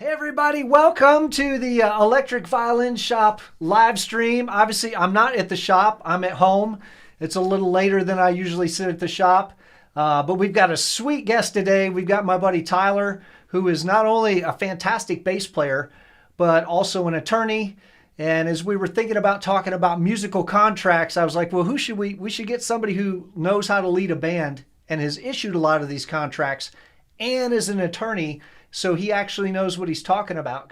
Hey everybody, welcome to the Electric Violin Shop live stream. Obviously, I'm not at the shop, I'm at home. It's a little later than I usually sit at the shop, but we've got a sweet guest today. We've got my buddy Tyler, who is not only a fantastic bass player, but also an attorney. And as we were thinking about talking about musical contracts, I was like, well, who should we should get somebody who knows how to lead a band and has issued a lot of these contracts and is an attorney, so he actually knows what he's talking about.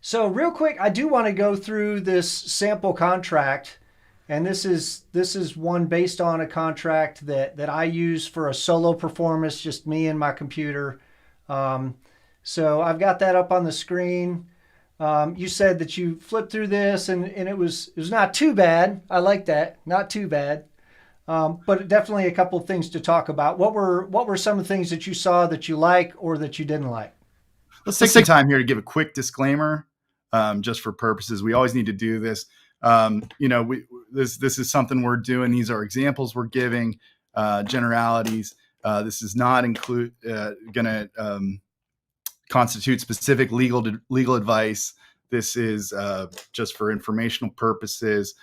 So real quick, I do want to go through this sample contract, and this is one based on a contract that I use for a solo performance, just me and my computer. So I've got that up on the screen. You said that you flipped through this, and it was not too bad. I like that, not too bad. But definitely a couple of things to talk about. What were some of the things that you saw that you like or that you didn't like? Let's take some time here to give a quick disclaimer, just for purposes. We always need to do this. This is something we're doing. These are examples we're giving, generalities. This is not going to constitute specific legal advice. This is just for informational purposes.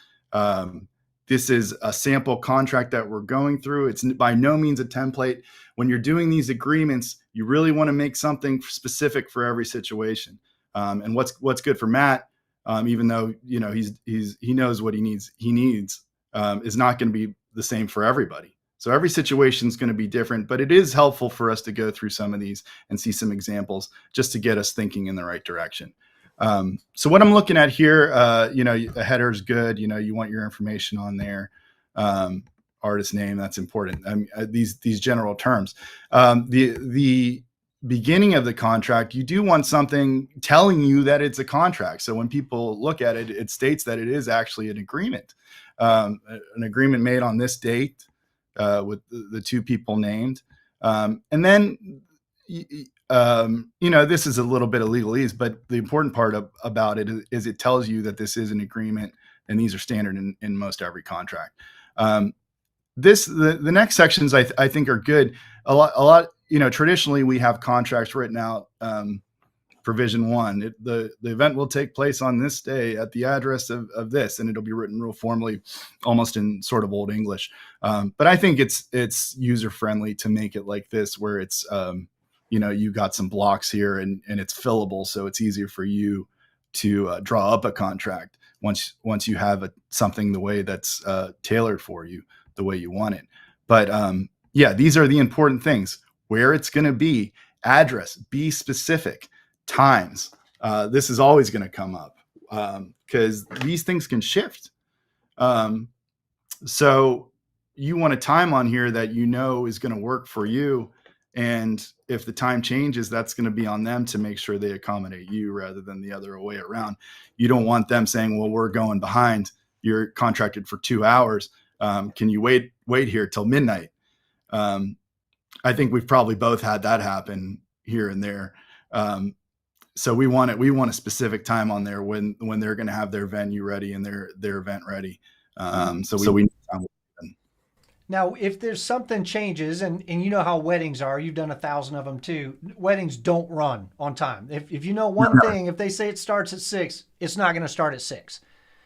This is a sample contract that we're going through. It's by no means a template. When you're doing these agreements, you really want to make something specific for every situation. And what's good for Matt, even though he knows what he needs, is not going to be the same for everybody. So every situation is going to be different, but it is helpful for us to go through some of these and see some examples just to get us thinking in the right direction. So what I'm looking at here, the header is good. You want your information on there, artist name, that's important. These general terms, the beginning of the contract, you do want something telling you that it's a contract. So when people look at it, it states that it is actually an agreement made on this date, with the two people named. And then, this is a little bit of legalese, but the important part about it is it tells you that this is an agreement, and these are standard in most every contract. The next sections I think are good. A lot. Traditionally we have contracts written out. Provision 1, the event will take place on this day at the address of this, and it'll be written real formally, almost in sort of old English. But I think it's user friendly to make it like this, where it's you got some blocks here and it's fillable, so it's easier for you to draw up a contract once you have something the way that's tailored for you, the way you want it. But these are the important things: where it's going to be, address, be specific, times. This is always going to come up because these things can shift. So you want a time on here that is going to work for you. And if the time changes, that's going to be on them to make sure they accommodate you rather than the other way around. You don't want them saying, well, we're going behind. You're contracted for 2 hours. Can you wait here till midnight? I think we've probably both had that happen here and there. So we want a specific time on there when they're going to have their venue ready and their event ready. So we need time. Now, if there's something changes, and you know how weddings are, you've done 1,000 of them too. Weddings don't run on time. If you know one thing, if they say it starts at 6, it's not going to start at 6.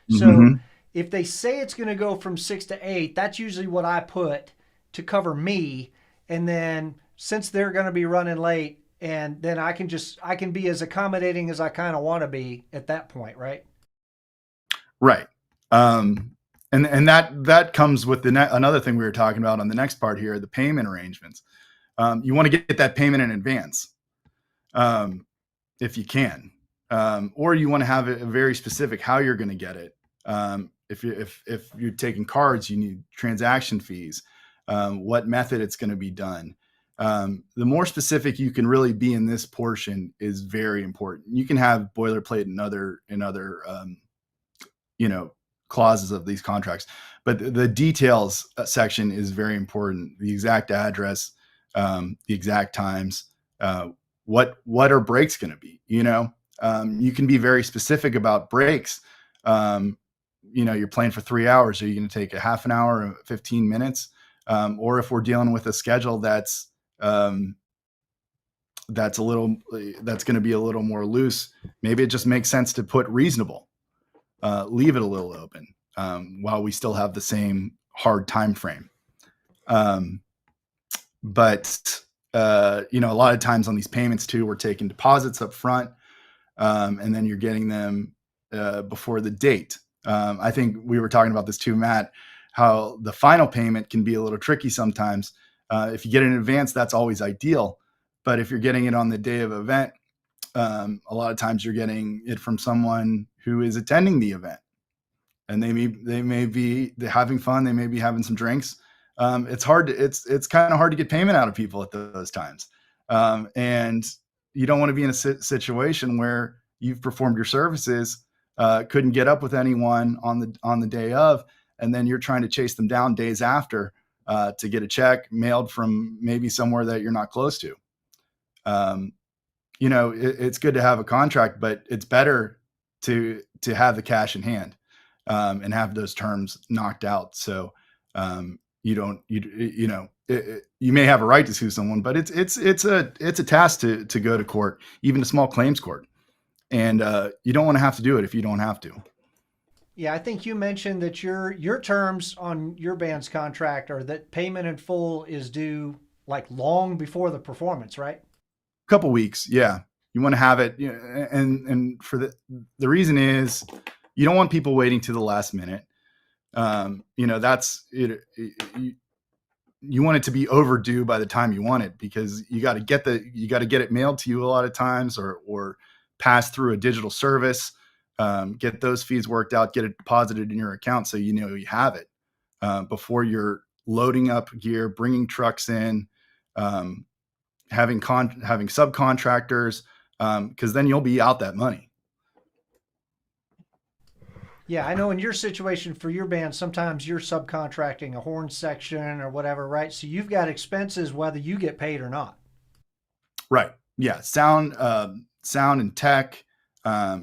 So if they say it's going to go from 6 to 8, that's usually what I put to cover me. And then since they're going to be running late, and then I can be as accommodating as I kind of want to be at that point, right? Right. And that comes with another thing we were talking about on the next part here, the payment arrangements. You want to get that payment in advance, if you can, or you want to have it very specific how you're going to get it. If you're taking cards, you need transaction fees, what method it's going to be done. The more specific you can really be in this portion is very important. You can have boilerplate in other clauses of these contracts, but the details section is very important. The exact address, the exact times, what are breaks going to be? You can be very specific about breaks. You're playing for 3 hours. Are you going to take a half an hour or 15 minutes? Or if we're dealing with a schedule that's that's going to be a little more loose, maybe it just makes sense to put reasonable, leave it a little open, while we still have the same hard time frame. But a lot of times on these payments too, we're taking deposits up front, and then you're getting them before the date. I think we were talking about this too, Matt, how the final payment can be a little tricky sometimes. If you get it in advance, that's always ideal. But if you're getting it on the day of event, a lot of times you're getting it from someone who is attending the event, and they may be having fun. They may be having some drinks. It's kind of hard to get payment out of people at those times. And you don't want to be in a situation where you've performed your services, couldn't get up with anyone on the day of, and then you're trying to chase them down days after, to get a check mailed from maybe somewhere that you're not close to. It's good to have a contract, but it's better to have the cash in hand, and have those terms knocked out. So, you may have a right to sue someone, but it's a task to go to court, even a small claims court. And, you don't want to have to do it if you don't have to. Yeah, I think you mentioned that your terms on your band's contract are that payment in full is due like long before the performance, right? Couple weeks. Yeah. You want to have it. And for the reason is you don't want people waiting to the last minute. That's it. You want it to be overdue by the time you want it, because you got to get it mailed to you a lot of times, or pass through a digital service, get those fees worked out, get it deposited in your account. So, you have it, before you're loading up gear, bringing trucks in, having subcontractors, because then you'll be out that money. Yeah, I know in your situation for your band, sometimes you're subcontracting a horn section or whatever, right? So you've got expenses whether you get paid or not. Right. Yeah. Sound and tech,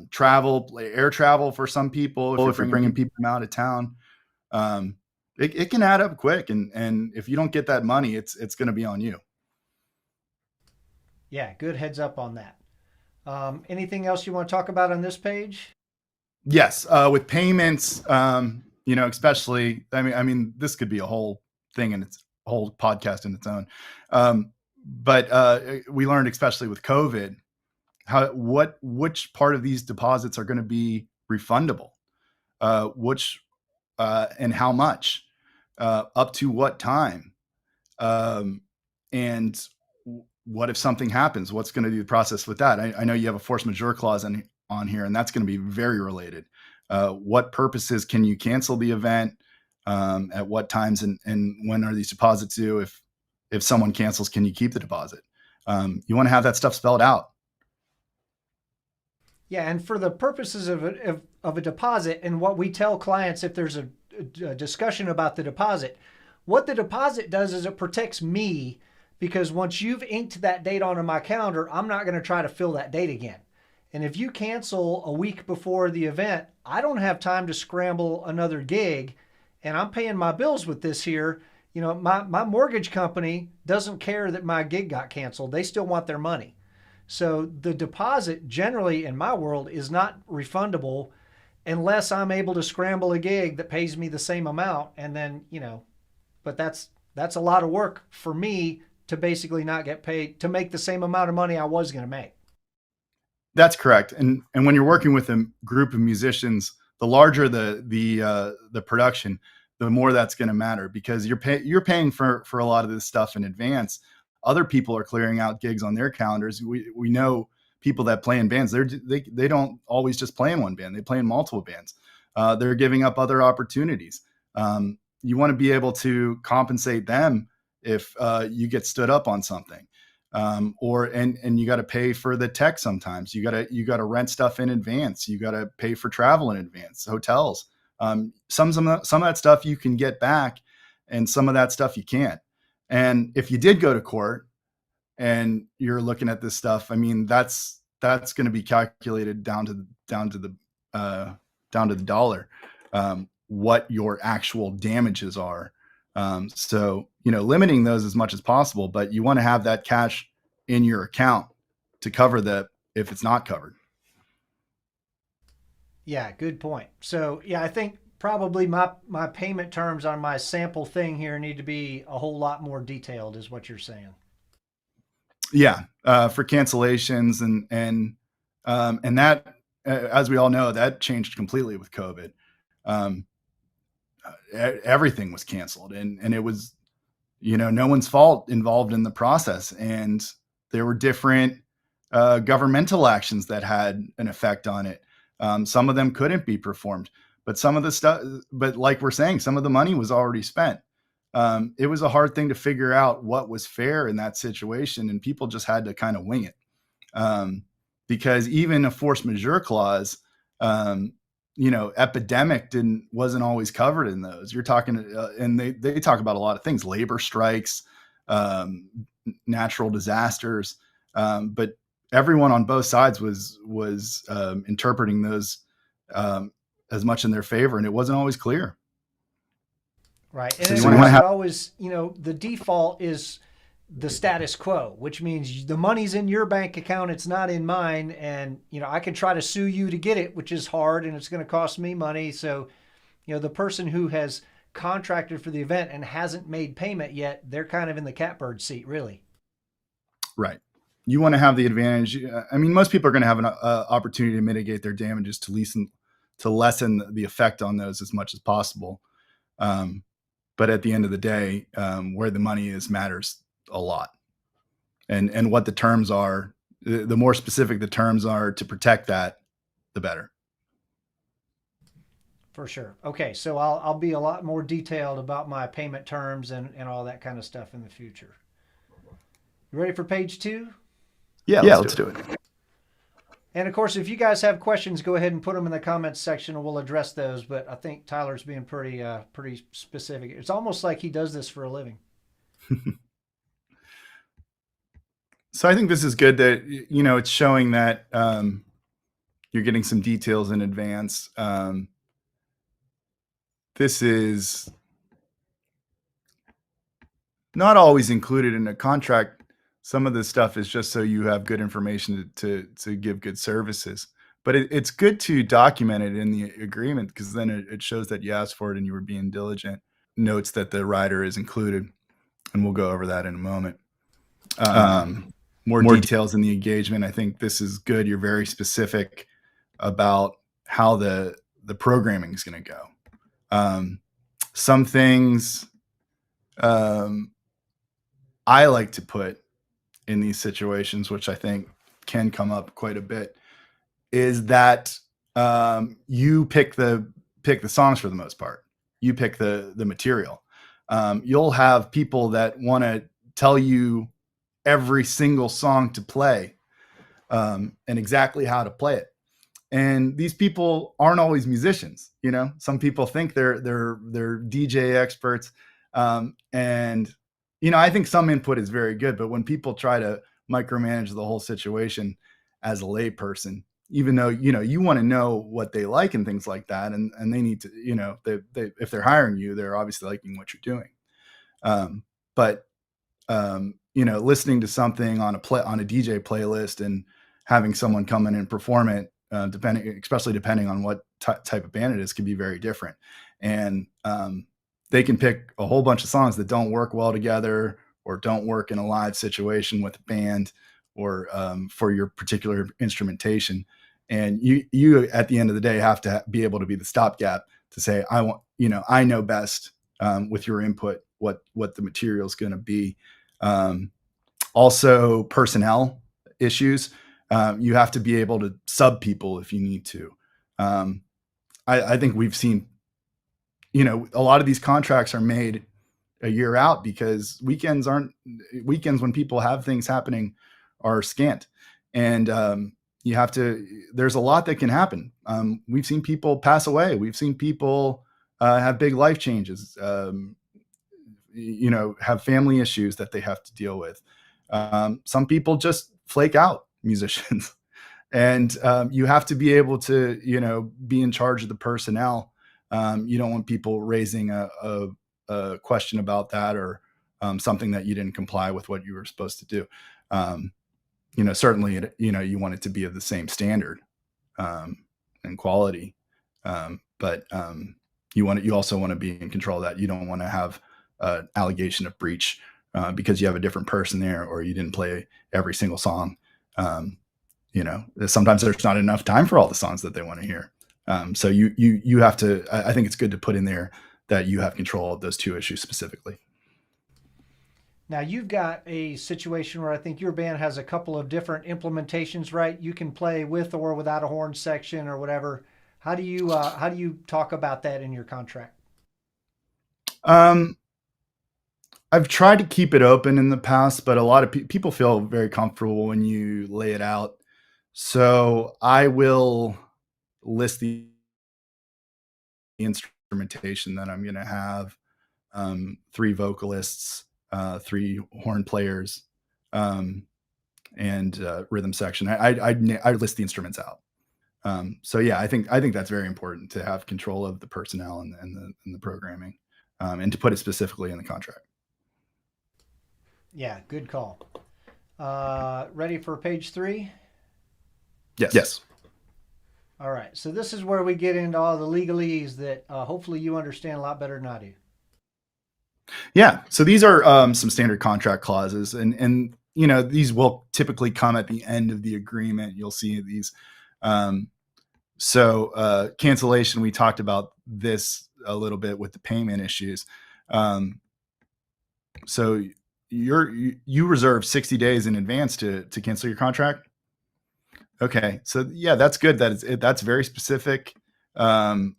travel, air travel for some people. If you're bringing people out of town, it can add up quick. And if you don't get that money, it's going to be on you. Yeah, good heads up on that. Anything else you want to talk about on this page? Yes, with payments, especially, I mean, this could be a whole thing and it's a whole podcast in its own. But we learned, especially with COVID, which part of these deposits are going to be refundable, and how much, up to what time, and what if something happens? What's going to be the process with that? I know you have a force majeure clause on here, and that's going to be very related. What purposes can you cancel the event? At what times, and when are these deposits due? If someone cancels, can you keep the deposit? You want to have that stuff spelled out. Yeah, and for the purposes of a deposit, and what we tell clients if there's a discussion about the deposit, what the deposit does is it protects me, because once you've inked that date onto my calendar, I'm not going to try to fill that date again. And if you cancel a week before the event, I don't have time to scramble another gig, and I'm paying my bills with this here. My mortgage company doesn't care that my gig got canceled. They still want their money. So the deposit generally in my world is not refundable unless I'm able to scramble a gig that pays me the same amount. And then, but that's a lot of work for me to basically not get paid to make the same amount of money I was going to make. That's correct. And when you're working with a group of musicians, the larger the production, the more that's going to matter, because you're paying for a lot of this stuff in advance. Other people are clearing out gigs on their calendars. We know people that play in bands. They don't always just play in one band. They play in multiple bands. They're giving up other opportunities. You want to be able to compensate them if you get stood up on something. And you got to pay for the tech. Sometimes you got to rent stuff in advance. You got to pay for travel in advance, hotels. Some of that stuff you can get back, and some of that stuff you can't. And if you did go to court and you're looking at this stuff, I mean, that's going to be calculated down to the dollar, what your actual damages are. So, limiting those as much as possible, but you want to have that cash in your account, to cover if it's not covered. Yeah, good point. So yeah, I think probably my payment terms on my sample thing here need to be a whole lot more detailed, is what you're saying. Yeah, for cancellations and that, as we all know, that changed completely with COVID. Um, Everything was canceled, and it was, no one's fault involved in the process, and there were different governmental actions that had an effect on it. Some of them couldn't be performed, but some of the stuff, but like we're saying, some of the money was already spent. It was a hard thing to figure out what was fair in that situation, and people just had to kind of wing it. Because even a force majeure clause, um, epidemic wasn't always covered in those. You're talking, and they talk about a lot of things: labor strikes, um, natural disasters, but everyone on both sides was interpreting those um, as much in their favor, and it wasn't always clear. Right. And So then you of want to course have it always, the default is the status quo, which means the money's in your bank account, it's not in mine. And, I can try to sue you to get it, which is hard and it's going to cost me money. So, the person who has contracted for the event and hasn't made payment yet, they're kind of in the catbird seat, really. right. You want to have the advantage. I mean, most people are going to have an opportunity to mitigate their damages to lessen the effect on those as much as possible. Um, but at the end of the day, where the money is matters a lot, and what the terms are. The more specific the terms are to protect that, the better. For sure. Okay, so I'll be a lot more detailed about my payment terms and all that kind of stuff in the future. You ready for page 2? Yeah, let's do it. And of course, if you guys have questions, go ahead and put them in the comments section, and we'll address those. But I think Tyler's being pretty specific. It's almost like he does this for a living. So I think this is good that it's showing that you're getting some details in advance. This is not always included in a contract. Some of this stuff is just so you have good information to give good services. But it's good to document it in the agreement, because then it shows that you asked for it and you were being diligent. Notes that the rider is included, and we'll go over that in a moment. More details in the engagement. I think this is good. You're very specific about how the programming is going to go. Some things I like to put in these situations, which I think can come up quite a bit, is that you pick the songs for the most part. You pick the material. You'll have people that want to tell you every single song to play, and exactly how to play it. And these people aren't always musicians. Some people think they're DJ experts, and I think some input is very good. But when people try to micromanage the whole situation as a layperson, even though you want to know what they like and things like that, and they need to, they if they're hiring you, they're obviously liking what you're doing. But listening to something on a DJ playlist and having someone come in and perform it, especially depending on what type of band it is, can be very different. And they can pick a whole bunch of songs that don't work well together, or don't work in a live situation with a band, or for your particular instrumentation. And you at the end of the day have to be able to be the stopgap to say, I know best, with your input, what the material is going to be. Also, personnel issues. You have to be able to sub people if you need to. I think we've seen, a lot of these contracts are made a year out, because weekends when people have things happening are scant. And there's a lot that can happen. We've seen people pass away. We've seen people have big life changes, have family issues that they have to deal with. Some people just flake out, musicians. And you have to be able to, be in charge of the personnel. You don't want people raising a question about that, or something that you didn't comply with what you were supposed to do. certainly, you want it to be of the same standard and quality, but you also want to be in control of that. You don't want to have an allegation of breach because you have a different person there, or you didn't play every single song. Sometimes there's not enough time for all the songs that they want to hear. So you have to. I think it's good to put in there that you have control of those two issues specifically. Now you've got a situation where I think your band has a couple of different implementations, right? You can play with or without a horn section or whatever. How do you talk about that in your contract? Um, I've tried to keep it open in the past, but a lot of people feel very comfortable when you lay it out. So I will list the instrumentation that I'm going to have, 3 vocalists, 3 horn players, and rhythm section. I list the instruments out. So yeah, I think that's very important to have control of the personnel and the programming, and to put it specifically in the contract. Yeah, good call. Ready for page 3? Yes. All right. So this is where we get into all the legalese that hopefully you understand a lot better than I do. Yeah. So these are some standard contract clauses, and these will typically come at the end of the agreement. You'll see these. Cancellation. We talked about this a little bit with the payment issues. So you reserve 60 days in advance to cancel your contract. Okay. So yeah, that's good. That's very specific. And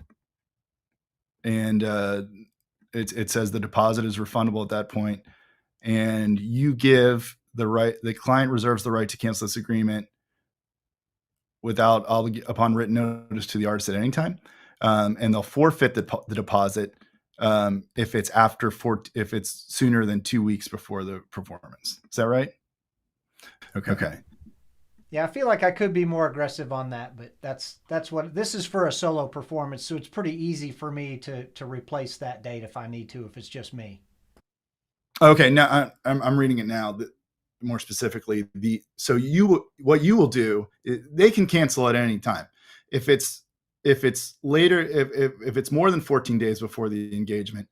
it says the deposit is refundable at that point, and you give the client reserves the right to cancel this agreement upon written notice to the artist at any time. And they'll forfeit the deposit if it's sooner than 2 weeks before the performance. Is that right? Okay. Yeah, I feel like I could be more aggressive on that, but that's what this is for, a solo performance, so it's pretty easy for me to replace that date if I need to, if it's just me. Okay. Now I'm reading it now. More specifically, what you will do is they can cancel at any time. If it's later, if it's more than 14 days before the engagement,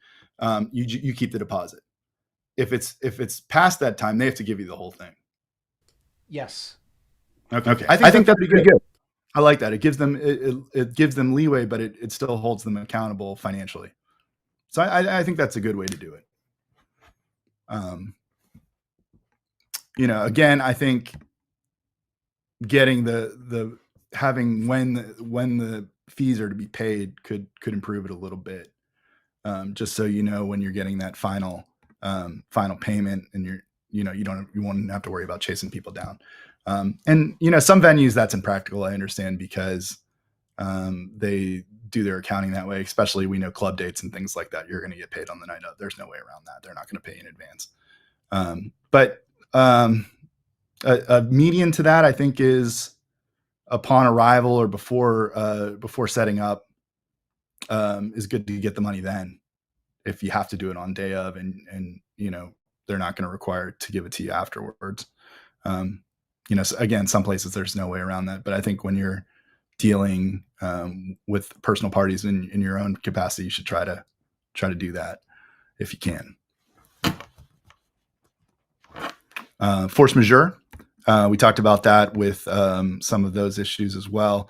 you keep the deposit. If it's past that time, they have to give you the whole thing. Yes. Okay. I think that'd be good. I like that. It gives them leeway, but it still holds them accountable financially. So I think that's a good way to do it. Again, I think getting the having when the fees are to be paid could improve it a little bit. Just so when you're getting that final payment, and you won't have to worry about chasing people down. And some venues that's impractical. I understand, because they do their accounting that way. Especially, we know club dates and things like that. You're going to get paid on the night of. There's no way around that. They're not going to pay in advance. But a median to that, I think, is upon arrival or before setting up, is good to get the money then, if you have to do it on day of, and they're not going to require to give it to you afterwards. So again, some places there's no way around that, but I think when you're dealing with personal parties in your own capacity, you should try to do that if you can. Force majeure. We talked about that with some of those issues as well.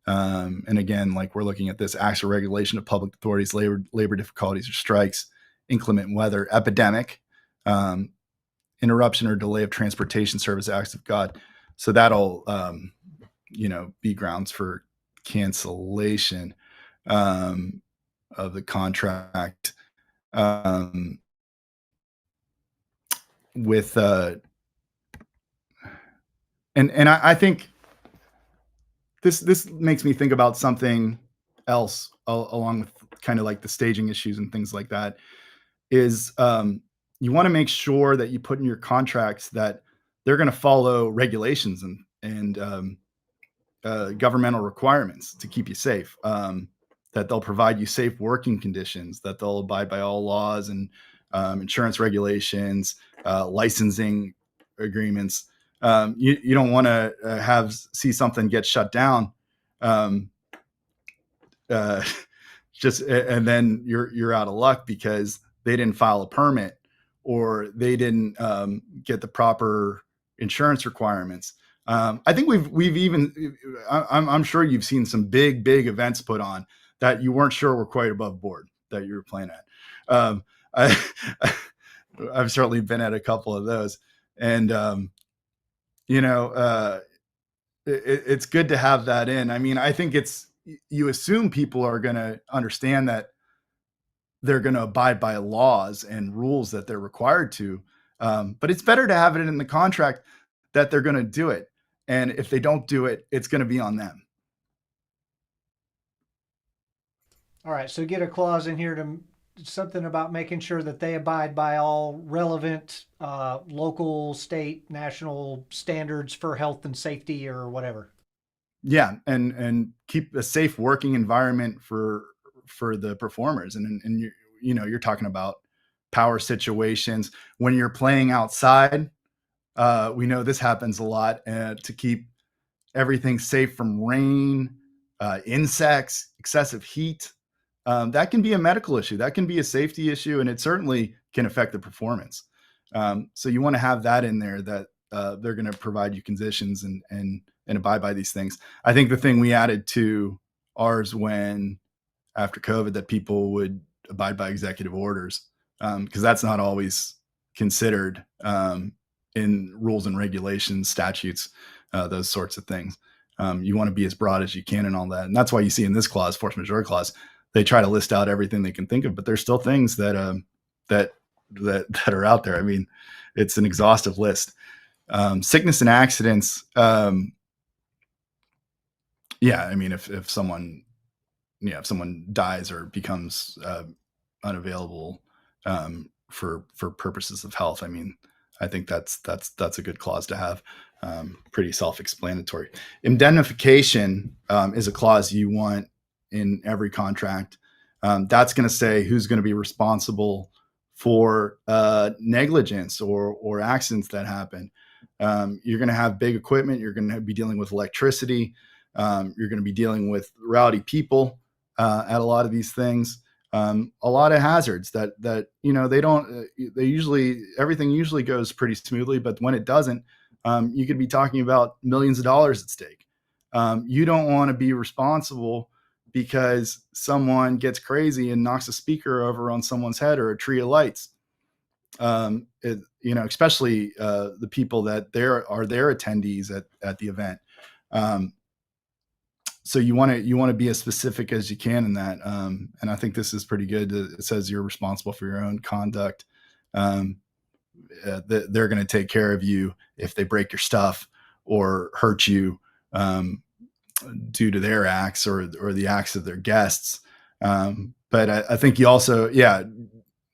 And again, like, we're looking at this: acts or regulation of public authorities, labor difficulties or strikes, inclement weather, epidemic, interruption or delay of transportation service, acts of God. So that'll, be grounds for cancellation of the contract. With and I think this makes me think about something else, along with kind of like the staging issues and things like that, is you want to make sure that you put in your contracts that they're going to follow regulations and governmental requirements to keep you safe, that they'll provide you safe working conditions, that they'll abide by all laws and insurance regulations, licensing agreements. You don't want to see something get shut down, um, uh, just and then you're out of luck because they didn't file a permit or they didn't get the proper insurance requirements. I think we've even I'm sure you've seen some big events put on that you weren't sure were quite above board that you were playing at. I I've certainly been at a couple of those, and you know, it's good to have that in. I mean, I think you assume people are going to understand that they're going to abide by laws and rules that they're required to. But it's better to have it in the contract that they're going to do it. And if they don't do it, it's going to be on them. All right, so get a clause in here to something about making sure that they abide by all relevant local, state, national standards for health and safety or whatever. Yeah, and keep a safe working environment for the performers. And you're talking about power situations when you're playing outside. We know this happens a lot, to keep everything safe from rain, insects, excessive heat. That can be a medical issue. That can be a safety issue, and it certainly can affect the performance. So you want to have that in there, that they're going to provide you conditions and abide by these things. I think the thing we added to ours when after COVID that people would abide by executive orders, because that's not always considered in rules and regulations, statutes, those sorts of things. You want to be as broad as you can and all that. And that's why you see in this clause, force majeure clause, they try to list out everything they can think of, but there's still things that are out there. I mean, it's an exhaustive list. Sickness and accidents. Yeah, I mean, if someone dies or becomes unavailable for purposes of health, I mean, I think that's a good clause to have. Pretty self-explanatory. Indemnification is a clause you want in every contract. That's going to say who's going to be responsible for negligence or accidents that happen. You're going to have big equipment. You're going to be dealing with electricity. You're going to be dealing with rowdy people at a lot of these things. A lot of hazards that everything usually goes pretty smoothly, but when it doesn't, you could be talking about millions of dollars at stake. You don't want to be responsible because someone gets crazy and knocks a speaker over on someone's head or a tree of lights. Especially the people that are their attendees at the event. So you want to be as specific as you can in that. And I think this is pretty good. It says you're responsible for your own conduct. They're going to take care of you if they break your stuff or hurt you due to their acts or the acts of their guests. But I think you also,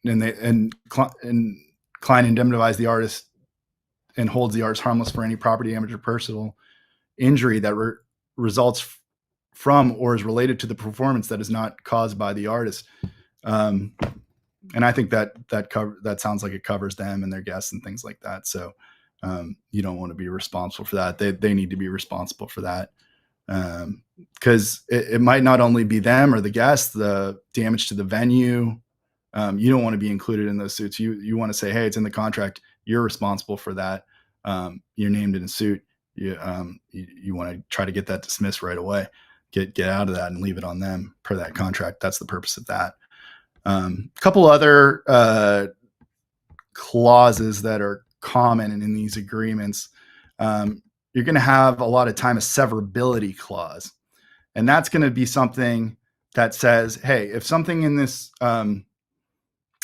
and Klein indemnifies the artist and holds the artist harmless for any property damage or personal injury that results from or is related to the performance that is not caused by the artist. And I think that sounds like it covers them and their guests and things like that. So you don't want to be responsible for that. They need to be responsible for that. Because it might not only be them or the guests, the damage to the venue. You don't want to be included in those suits. You want to say, hey, it's in the contract. You're responsible for that. You're named in a suit. You want to try to get that dismissed right away. Get out of that and leave it on them per that contract. That's the purpose of that. A couple other clauses that are common in these agreements. You're going to have a lot of time a severability clause. And that's going to be something that says, hey, if something in this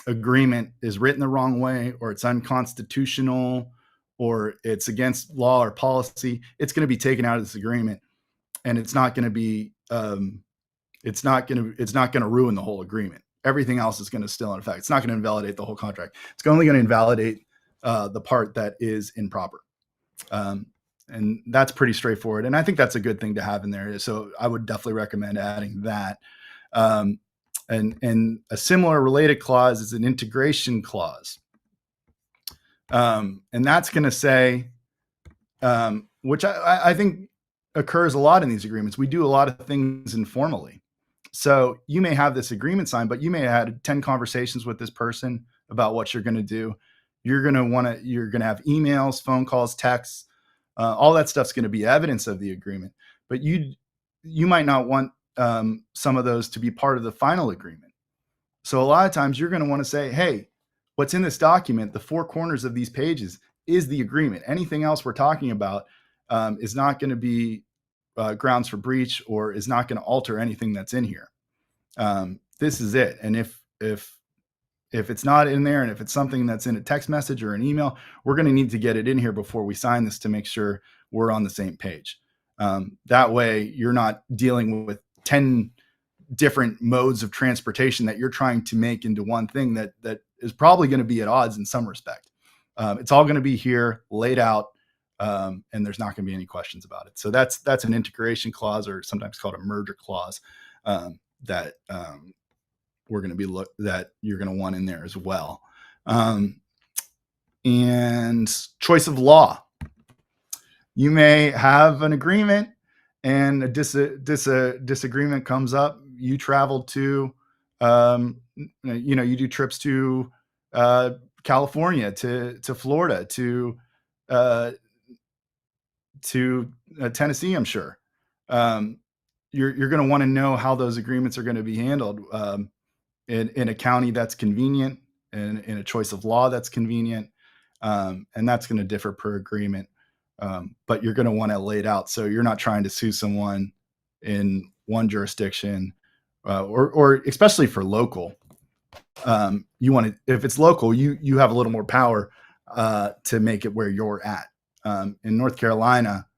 agreement is written the wrong way, or it's unconstitutional, or it's against law or policy, it's going to be taken out of this agreement. And it's not going to be, it's not going to ruin the whole agreement. Everything else is going to still in effect. It's not going to invalidate the whole contract. It's only going to invalidate the part that is improper. And that's pretty straightforward. And I think that's a good thing to have in there. So I would definitely recommend adding that. And a similar related clause is an integration clause. And that's going to say, which I think occurs a lot in these agreements. We do a lot of things informally. So you may have this agreement signed, but you may have had 10 conversations with this person about what you're going to do. You're going to have emails, phone calls, texts, all that stuff's going to be evidence of the agreement, but you might not want some of those to be part of the final agreement. So a lot of times you're going to want to say, hey, what's in this document, the four corners of these pages is the agreement. Anything else we're talking about is not going to be grounds for breach or is not going to alter anything that's in here. This is it. And if it's not in there, and if it's something that's in a text message or an email, we're going to need to get it in here before we sign this to make sure we're on the same page. That way you're not dealing with 10 different modes of transportation that you're trying to make into one thing that is probably going to be at odds in some respect. It's all going to be here laid out, and there's not going to be any questions about it. So that's an integration clause, or sometimes called a merger clause, that we're going to be that you're going to want in there as well. And choice of law. You may have an agreement and a disagreement comes up. You travel to, you do trips to California, to Florida, to Tennessee, I'm sure. You're going to want to know how those agreements are going to be handled in a county that's convenient, and in a choice of law that's convenient, and that's going to differ per agreement. But you're going to want to lay it out so you're not trying to sue someone in one jurisdiction, or especially for local. You want to, if it's local, you have a little more power to make it where you're at. In North Carolina,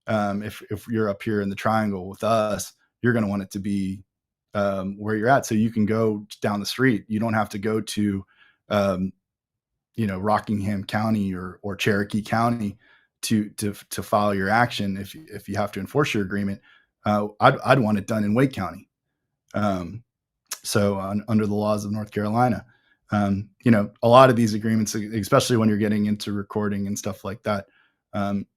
if you're up here in the triangle with us, you're going to want it to be where you're at, so you can go down the street. You don't have to go to Rockingham County or Cherokee County to file your action. If you have to enforce your agreement, I'd want it done in Wake County. So under the laws of North Carolina, a lot of these agreements, especially when you're getting into recording and stuff like that,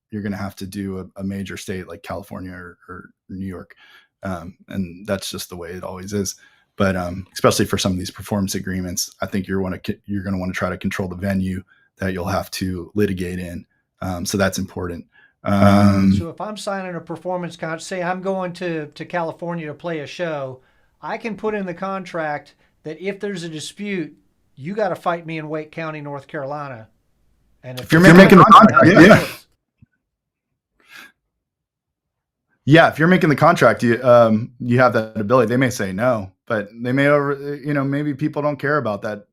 you're going to have to do a major state like California or New York. And that's just the way it always is. But especially for some of these performance agreements, I think you're going to want to try to control the venue that you'll have to litigate in. So that's important. So if I'm signing a performance contract, say I'm going to California to play a show, I can put in the contract that if there's a dispute, you got to fight me in Wake County, North Carolina. And if you're making the contract, yeah, if you're making the contract, you have that ability. They may say no, but they may maybe people don't care about that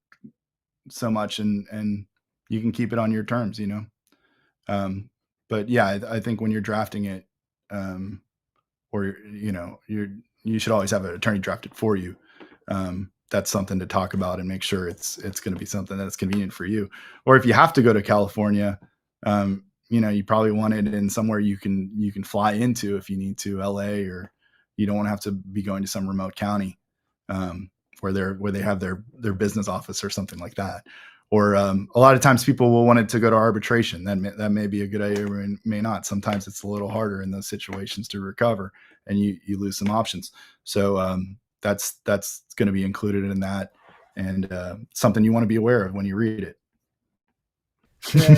so much, and you can keep it on your terms, But yeah, I think when you're drafting it, or you should always have an attorney draft it for you. That's something to talk about and make sure it's going to be something that's convenient for you. Or if you have to go to California, you probably want it in somewhere you can fly into if you need to, LA, or you don't want to have to be going to some remote county where they have their business office or something like that. Or a lot of times people will want it to go to arbitration. That may be a good idea, or may not. Sometimes it's a little harder in those situations to recover, and you lose some options. So that's going to be included in that, and something you want to be aware of when you read it.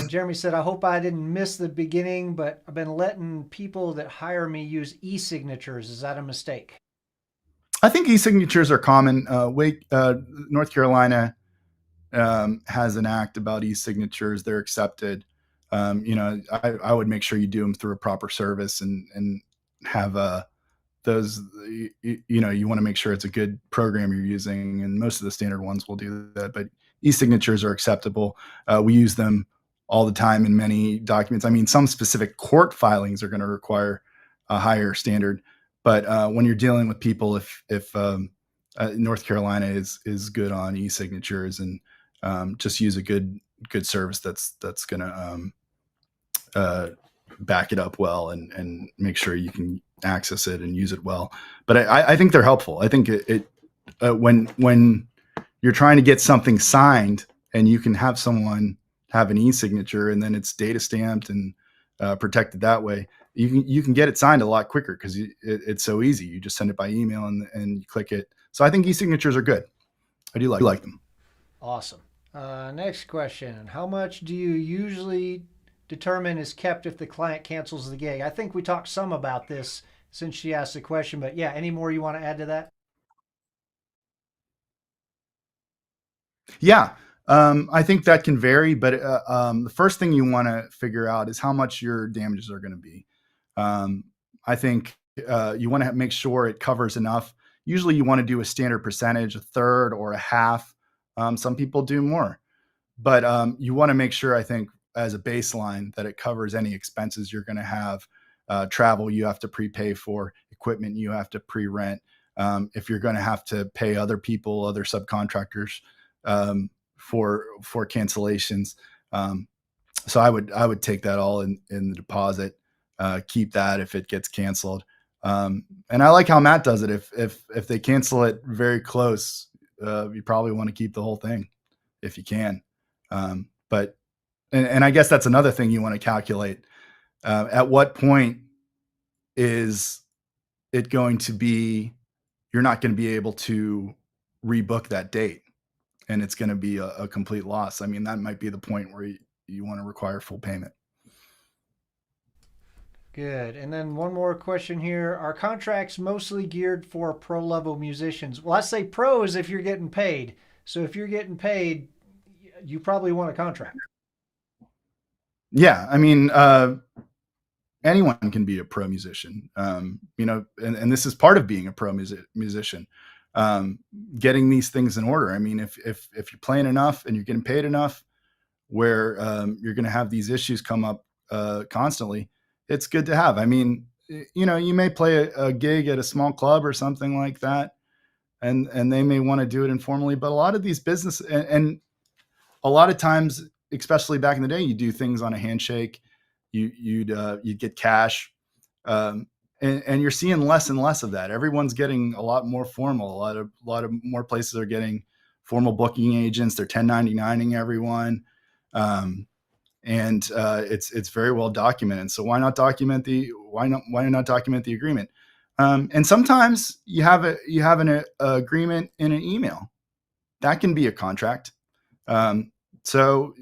Jeremy said, I hope I didn't miss the beginning, but I've been letting people that hire me use e-signatures. Is that a mistake? I think e-signatures are common. North Carolina has an act about e-signatures. They're accepted. I would make sure you do them through a proper service and have those, you want to make sure it's a good program you're using, and most of the standard ones will do that, but e-signatures are acceptable. We use them all the time in many documents. I mean, some specific court filings are going to require a higher standard, but when you're dealing with people, if North Carolina is good on e-signatures, and just use a good service that's going to back it up well and make sure you can access it and use it well. But I think they're helpful. I think when you're trying to get something signed and you can have someone have an e-signature and then it's data stamped and protected that way. You can get it signed a lot quicker because it's so easy. You just send it by email and you click it. So I think e-signatures are good. I do like them. Awesome. Next question. How much do you usually determine is kept if the client cancels the gig? I think we talked some about this since she asked the question, but yeah, any more you want to add to that? Yeah, I think that can vary, but the first thing you want to figure out is how much your damages are going to be. Um, I think you want to make sure it covers enough. Usually, you want to do a standard percentage, a third or a half. Some people do more, but you want to make sure, I think, as a baseline, that it covers any expenses you're going to have. Travel you have to prepay for, equipment you have to pre-rent. If you're going to have to pay other people, other subcontractors for cancellations. So I would take that all in the deposit, keep that if it gets canceled. And I like how Matt does it. If they cancel it very close, you probably want to keep the whole thing if you can. But and I guess that's another thing you want to calculate. At what point is it going to be you're not going to be able to rebook that date? And it's going to be a complete loss. I mean, that might be the point where you want to require full payment. Good. And then one more question here. Are contracts mostly geared for pro level musicians? Well, I say pros if you're getting paid. So if you're getting paid, you probably want a contract. Yeah, I mean, anyone can be a pro musician, and this is part of being a pro musician, getting these things in order. I mean, if you're playing enough and you're getting paid enough, where you're going to have these issues come up constantly, it's good to have. I mean, you may play a gig at a small club or something like that, and they may want to do it informally, but a lot of these business and a lot of times, especially back in the day, you do things on a handshake. You'd get cash, and you're seeing less and less of that. Everyone's getting a lot more formal. A lot of more places are getting formal booking agents. They're 1099ing everyone, and it's very well documented. So why not document the agreement? And sometimes you have an agreement in an email that can be a contract. So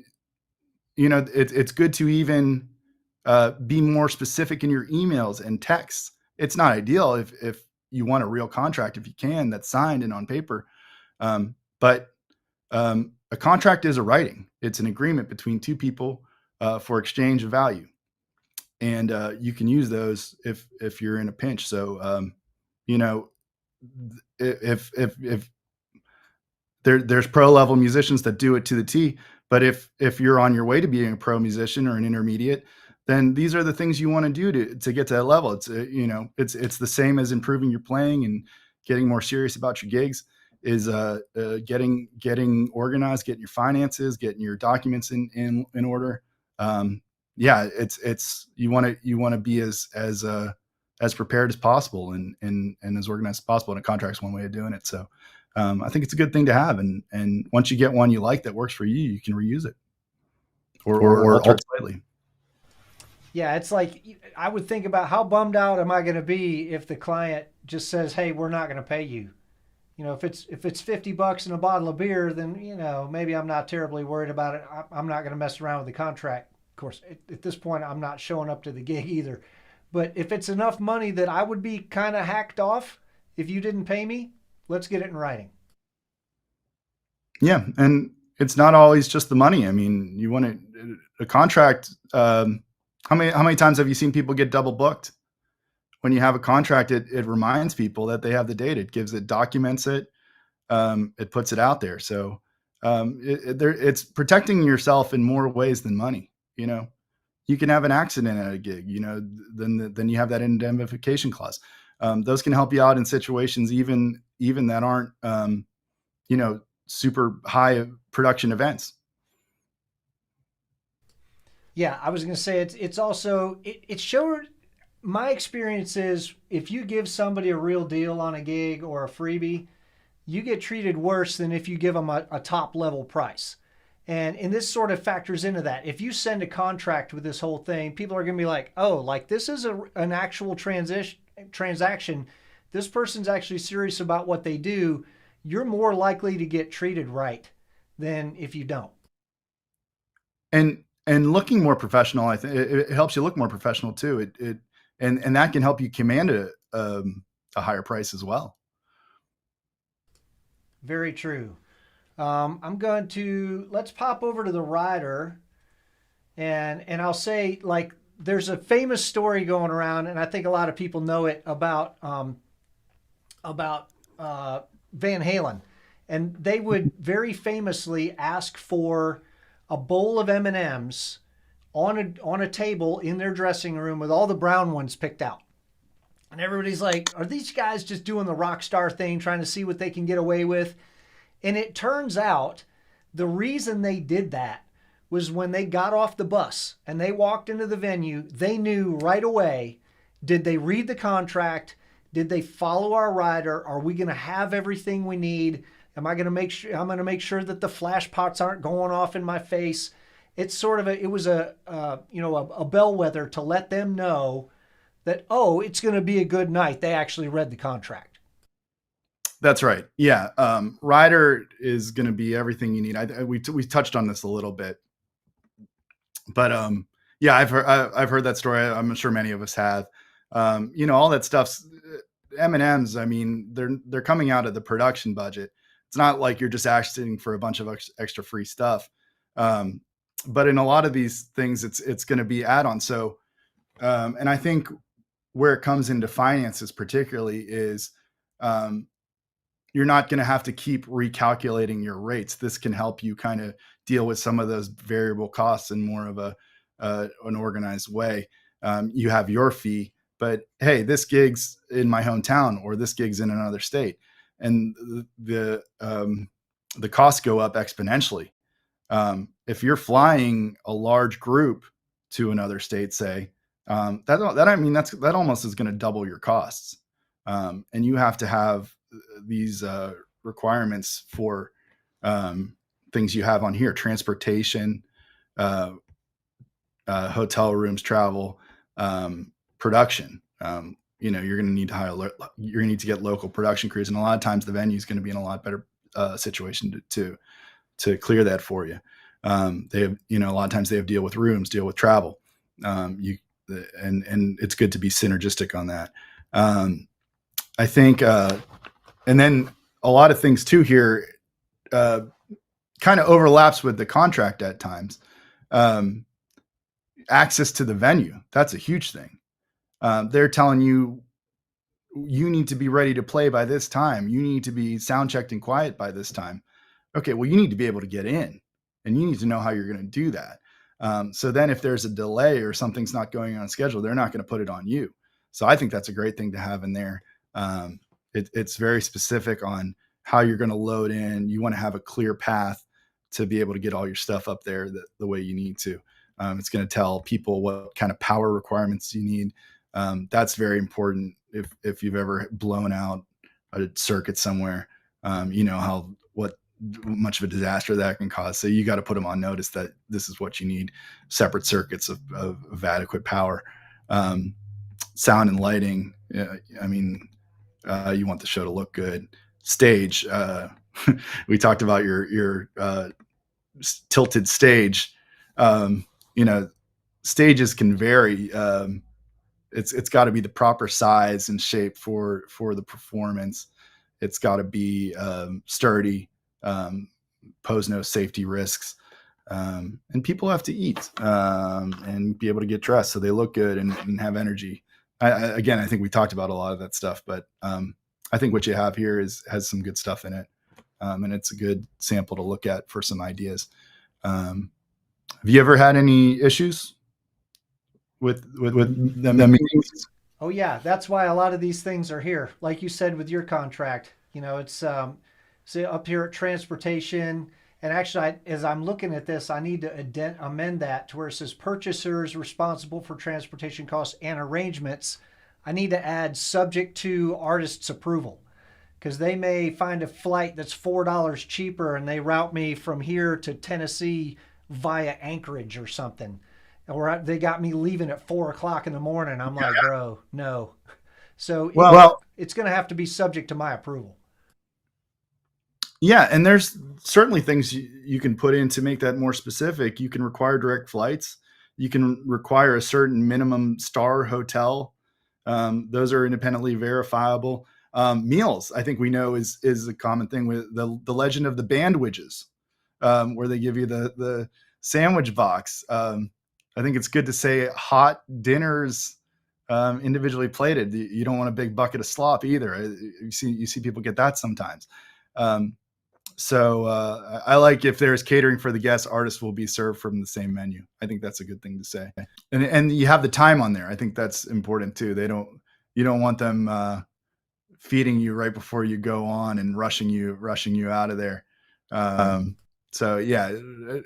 it's good to even be more specific in your emails and texts. It's not ideal if you want a real contract, if you can, that's signed and on paper. But a contract is a writing. It's an agreement between two people for exchange of value, and you can use those if you're in a pinch. So you know, if there's pro level musicians that do it to the T. But if you're on your way to being a pro musician or an intermediate, then these are the things you want to do to get to that level. It's it's the same as improving your playing and getting more serious about your gigs. Is getting organized, getting your finances, getting your documents in order. Yeah, it's you want to be as prepared as possible and as organized as possible. And a contract's one way of doing it. So I think it's a good thing to have. And once you get one you like that works for you, you can reuse it or alter it slightly. Yeah, it's like I would think about how bummed out am I going to be if the client just says, "Hey, we're not going to pay you." If it's $50 and a bottle of beer, then maybe I'm not terribly worried about it. I'm not going to mess around with the contract. Of course, at this point, I'm not showing up to the gig either. But if it's enough money that I would be kind of hacked off if you didn't pay me, let's get it in writing. Yeah, and it's not always just the money. I mean, you want a contract. How many times have you seen people get double booked? When you have a contract, it reminds people that they have the date. It documents it. It puts it out there. So it's protecting yourself in more ways than money. You can have an accident at a gig. Then you have that indemnification clause. Those can help you out in situations even that aren't super high production events. Yeah, I was going to say it's also it showed my experience is if you give somebody a real deal on a gig or a freebie, you get treated worse than if you give them a top level price. And this sort of factors into that. If you send a contract with this whole thing, people are going to be like, oh, like this is an actual transaction. This person's actually serious about what they do. You're more likely to get treated right than if you don't. And looking more professional, I think it helps you look more professional too. And that can help you command a higher price as well. Very true. Let's pop over to the rider, and I'll say, like, there's a famous story going around, and I think a lot of people know it about Van Halen, and they would very famously ask for a bowl of M&Ms on a table in their dressing room with all the brown ones picked out. And everybody's like, are these guys just doing the rock star thing, trying to see what they can get away with? And it turns out the reason they did that was when they got off the bus and they walked into the venue, they knew right away, did they read the contract? Did they follow our rider? Are we going to have everything we need? Am I going to make sure that the flash pots aren't going off in my face? It's sort of it was a bellwether to let them know that, oh, it's going to be a good night. They actually read the contract. That's right. Yeah. Rider is going to be everything you need. We touched on this a little bit, but yeah, I've heard that story. I'm sure many of us have. All that stuff's M&Ms. I mean, they're coming out of the production budget. It's not like you're just asking for a bunch of extra free stuff. But in a lot of these things, it's going to be add-on. So, and I think where it comes into finances particularly is, you're not going to have to keep recalculating your rates. This can help you kind of deal with some of those variable costs in more of an organized way. You have your fee, but hey, this gig's in my hometown or this gig's in another state, and the costs go up exponentially. If you're flying a large group to another state, say, that almost is going to double your costs. And you have to have these requirements for things you have on here: transportation, hotel rooms, travel, production. You're going to need to get local production crews, and a lot of times the venue is going to be in a lot better situation to clear that for you. They have, a lot of times they have deal with rooms, deal with travel. And it's good to be synergistic on that. I think, and then a lot of things too here, kind of overlaps with the contract at times. Access to the venue. That's a huge thing. They're telling you need to be ready to play by this time. You need to be sound checked and quiet by this time. Okay, well, you need to be able to get in, and you need to know how you're going to do that. So then if there's a delay or something's not going on schedule, they're not going to put it on you. So I think that's a great thing to have in there. It's very specific on how you're going to load in. You want to have a clear path to be able to get all your stuff up there the way you need to. It's going to tell people what kind of power requirements you need. That's very important. If you've ever blown out a circuit somewhere, what much of a disaster that can cause. So you got to put them on notice that this is what you need: separate circuits of adequate power, sound and lighting. You want the show to look good. Stage. We talked about your tilted stage. Stages can vary. It's got to be the proper size and shape for the performance. It's got to be sturdy, pose no safety risks, and people have to eat and be able to get dressed so they look good and have energy. I think we talked about a lot of that stuff, but I think what you have here has some good stuff in it, and it's a good sample to look at for some ideas. Have you ever had any issues with the meetings? Oh yeah, that's why a lot of these things are here. Like you said with your contract, it's say up here at transportation. And actually, as I'm looking at this, I need to amend that to where it says purchasers responsible for transportation costs and arrangements. I need to add subject to artist's approval, because they may find a flight that's $4 cheaper and they route me from here to Tennessee via Anchorage or something. Or they got me leaving at 4 o'clock in the morning. I'm like, bro, no. So it's going to have to be subject to my approval. Yeah, and there's certainly things you can put in to make that more specific. You can require direct flights. You can require a certain minimum star hotel. Those are independently verifiable. Meals, I think we know is a common thing with the legend of the bandwiches, where they give you the sandwich box. I think it's good to say hot dinners, individually plated. You don't want a big bucket of slop either. You see people get that sometimes. So I like if there's catering for the guests, artists will be served from the same menu. I think that's a good thing to say. And you have the time on there. I think that's important too. You don't want them feeding you right before you go on and rushing you out of there. So yeah,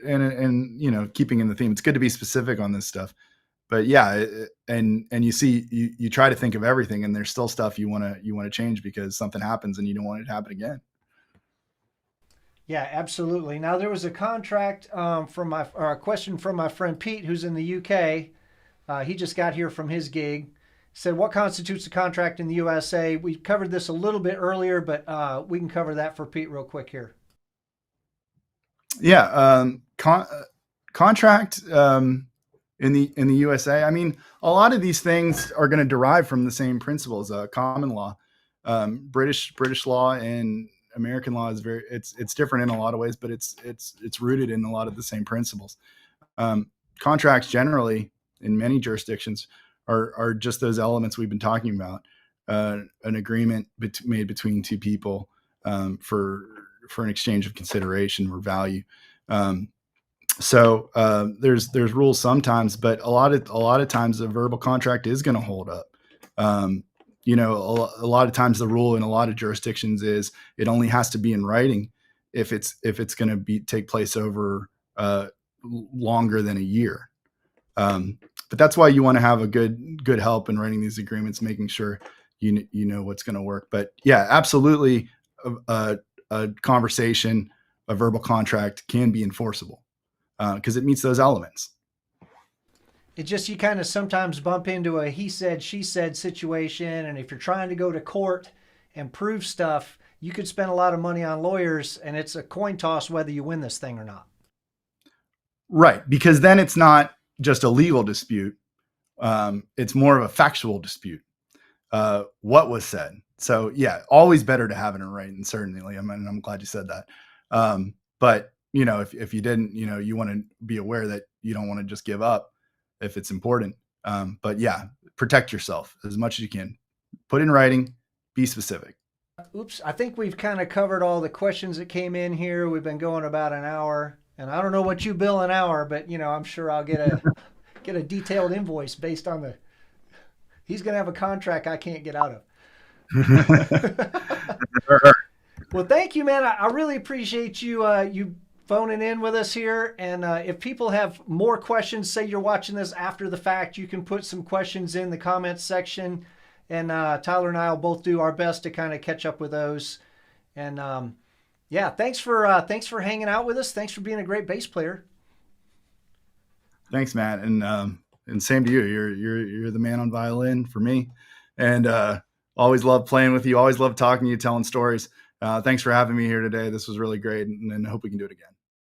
and keeping in the theme, it's good to be specific on this stuff. But yeah, and you try to think of everything, and there's still stuff you want to change because something happens and you don't want it to happen again. Yeah, absolutely. Now there was a contract or a question from my friend Pete, who's in the UK. He just got here from his gig. Said, what constitutes a contract in the USA? We covered this a little bit earlier, but we can cover that for Pete real quick here. Yeah, contract in the USA. I mean, a lot of these things are going to derive from the same principles. Common law, British law, and American law is it's different in a lot of ways, but it's rooted in a lot of the same principles. Contracts generally in many jurisdictions are just those elements we've been talking about. An agreement made between two people for an exchange of consideration or value. So there's rules sometimes, but a lot of times a verbal contract is going to hold up. A lot of times the rule in a lot of jurisdictions is it only has to be in writing if it's going to take place over longer than a year. But that's why you want to have a good help in writing these agreements, making sure you know what's going to work. But yeah, absolutely, a conversation, a verbal contract can be enforceable because it meets those elements. It just, you kind of sometimes bump into a he said, she said situation. And if you're trying to go to court and prove stuff, you could spend a lot of money on lawyers, and it's a coin toss whether you win this thing or not. Right. Because then it's not just a legal dispute. It's more of a factual dispute. What was said. So yeah, always better to have it in writing, certainly. I'm glad you said that. But if you didn't, you want to be aware that you don't want to just give up if it's important. But yeah, protect yourself as much as you can. Put in writing, be specific. Oops. I think we've kind of covered all the questions that came in here. We've been going about an hour, and I don't know what you bill an hour, but I'm sure I'll get a detailed invoice based on he's going to have a contract I can't get out of. Well, thank you, man. I really appreciate you phoning in with us here. And if people have more questions, say you're watching this after the fact, you can put some questions in the comments section, and Tyler and I will both do our best to kind of catch up with those. And yeah, thanks for hanging out with us. Thanks for being a great bass player. Thanks, Matt, and same to you. You're the man on violin for me, and always love playing with you. Always love talking to you, telling stories. Thanks for having me here today. This was really great, and I hope we can do it again.